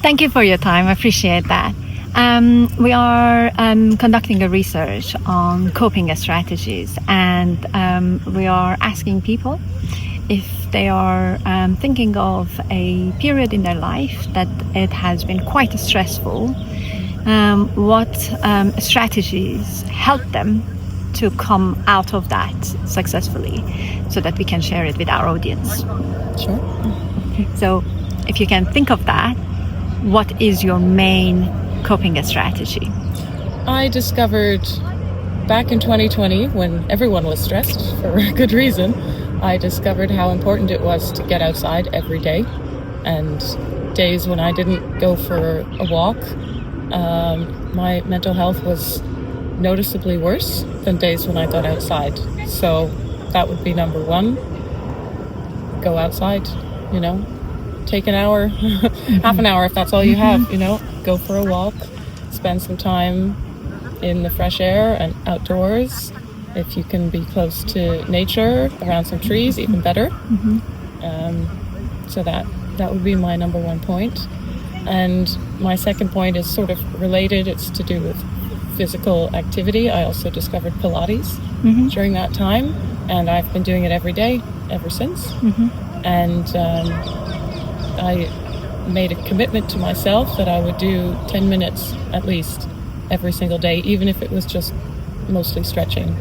Thank you for your time. I appreciate that. We are conducting a research on coping strategies, and we are asking people if they are thinking of a period in their life that it has been quite stressful, what strategies help them to come out of that successfully, so that we can share it with our audience. Sure. So if you can think of that, what is your main coping strategy? I discovered back in 2020, when everyone was stressed for a good reason, I discovered how important it was to get outside every day. And days when I didn't go for a walk, my mental health was noticeably worse than days when I got outside. So that would be number one. Go outside, take an hour, half an hour if that's all you have, go for a walk, spend some time in the fresh air and outdoors. If you can be close to nature, around some trees, even better. So that would be my number one point. And my second point is sort of related. It's to do with physical activity. I also discovered Pilates during that time, and I've been doing it every day ever since. And I made a commitment to myself that I would do 10 minutes at least every single day, even if it was just mostly stretching.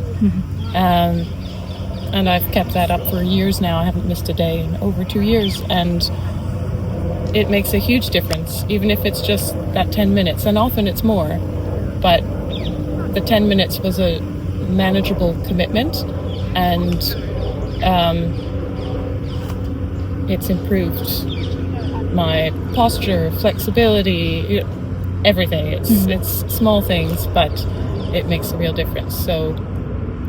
And I've kept that up for years now. I haven't missed a day in over 2 years, and it makes a huge difference, even if it's just that 10 minutes, and often it's more. But the 10 minutes was a manageable commitment, and it's improved my posture, flexibility, everything. It's small things, but it makes a real difference. So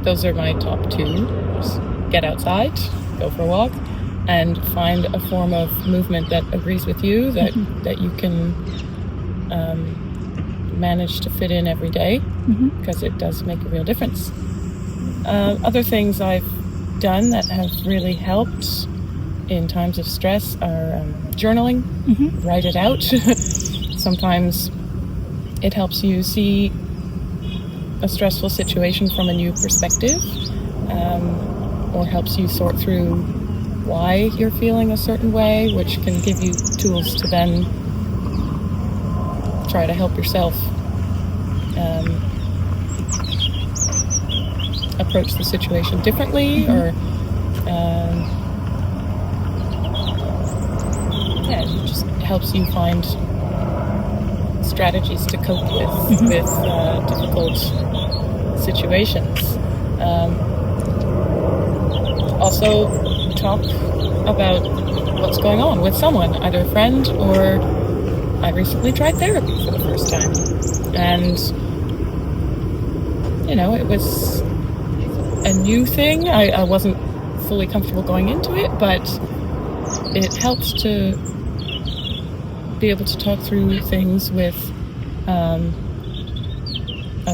those are my top two. Just get outside, go for a walk, and find a form of movement that agrees with you, that you can manage to fit in every day, because it does make a real difference. Other things I've done that have really helped in times of stress are journaling. Write it out. Sometimes it helps you see a stressful situation from a new perspective, or helps you sort through why you're feeling a certain way, which can give you tools to then try to help yourself approach the situation differently, or it just helps you find strategies to cope with difficult situations. Also talk about what's going on with someone, either a friend, or I recently tried therapy for the first time, and it was a new thing. I wasn't fully comfortable going into it, but it helps to be able to talk through things with a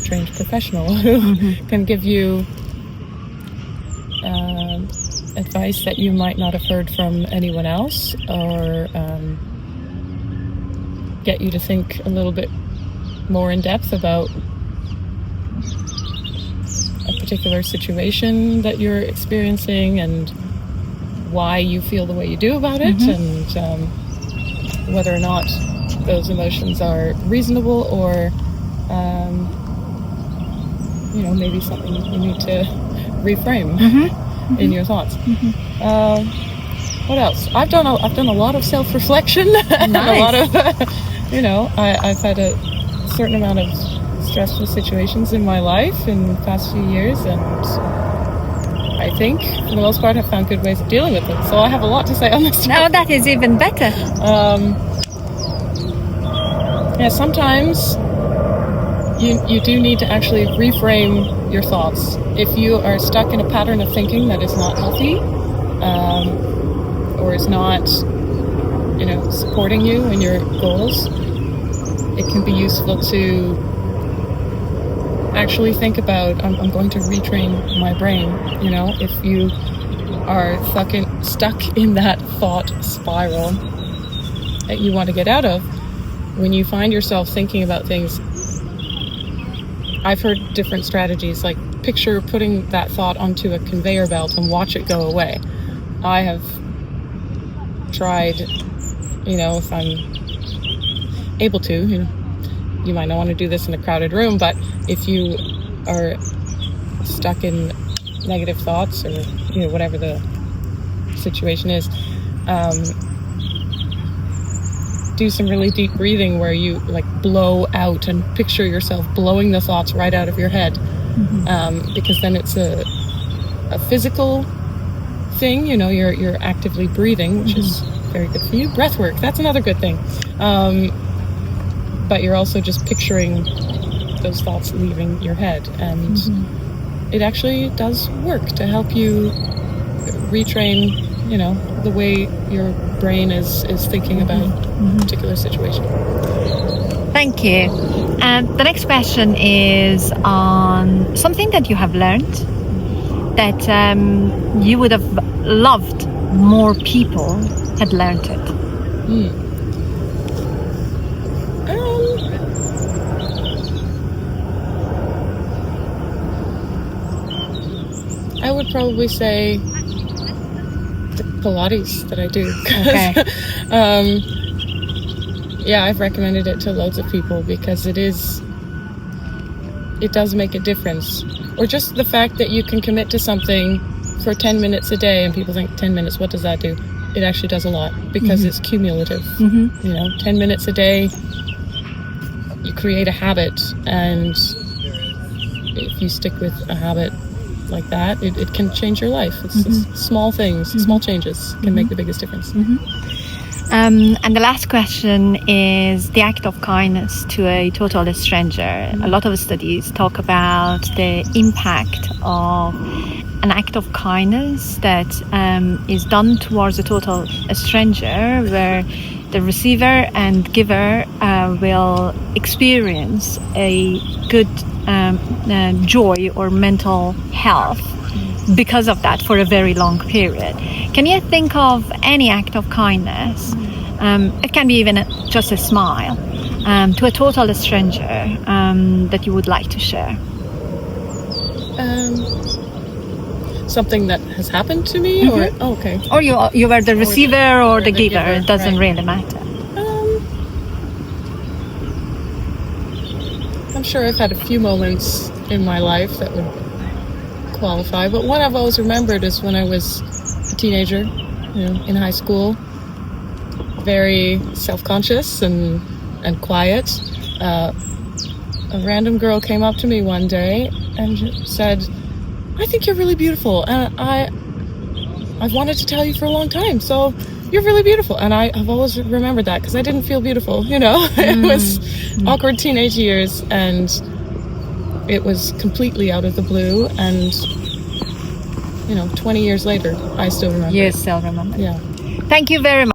trained professional who can give you advice that you might not have heard from anyone else, or get you to think a little bit more in depth about a particular situation that you're experiencing and why you feel the way you do about it, and whether or not those emotions are reasonable, or maybe something you need to reframe in your thoughts. What else? I've done a lot of self-reflection. And a lot of I've had a certain amount of stressful situations in my life in the past few years, and I think for the most part I've found good ways of dealing with them. So I have a lot to say on this topic. Now that is even better. Sometimes you do need to actually reframe your thoughts. If you are stuck in a pattern of thinking that is not healthy, or is not, supporting you in your goals, it can be useful to actually think about, I'm going to retrain my brain. If you are stuck in that thought spiral that you want to get out of, when you find yourself thinking about things, I've heard different strategies, like picture putting that thought onto a conveyor belt and watch it go away. I have tried, if I'm able to, you might not want to do this in a crowded room, but if you are stuck in negative thoughts or, whatever the situation is, do some really deep breathing where you like blow out and picture yourself blowing the thoughts right out of your head. Mm-hmm. Because then it's a physical thing, you're actively breathing, which is very good for you. Breath work, that's another good thing. But you're also just picturing those thoughts leaving your head, and it actually does work to help you retrain, the way your brain is thinking about a particular situation. Thank you. And the next question is on something that you have learned that you would have loved more people had learned it. I would probably say the Pilates that I do. Okay. I've recommended it to loads of people because it does make a difference. Or just the fact that you can commit to something for 10 minutes a day, and people think 10 minutes, what does that do? It actually does a lot because it's cumulative. 10 minutes a day, you create a habit, and if you stick with a habit like that, it can change your life. It's small things, small changes can make the biggest difference. And the last question is the act of kindness to a total stranger. A lot of studies talk about the impact of an act of kindness that is done towards a total stranger, where the receiver and giver will experience a good joy or mental health because of that for a very long period. Can you think of any act of kindness? It can be even just a smile to a total stranger that you would like to share. Something that has happened to me, or okay, or you were the receiver or the giver. It doesn't really matter. I'm sure I've had a few moments in my life that would qualify, but one I've always remembered is when I was a teenager, in high school, very self-conscious and quiet. A random girl came up to me one day and said, "I think you're really beautiful, and I've wanted to tell you for a long time, so you're really beautiful." And I've always remembered that because I didn't feel beautiful, It was awkward teenage years, and it was completely out of the blue, and 20 years later, I still remember. You still remember. Yeah. Thank you very much.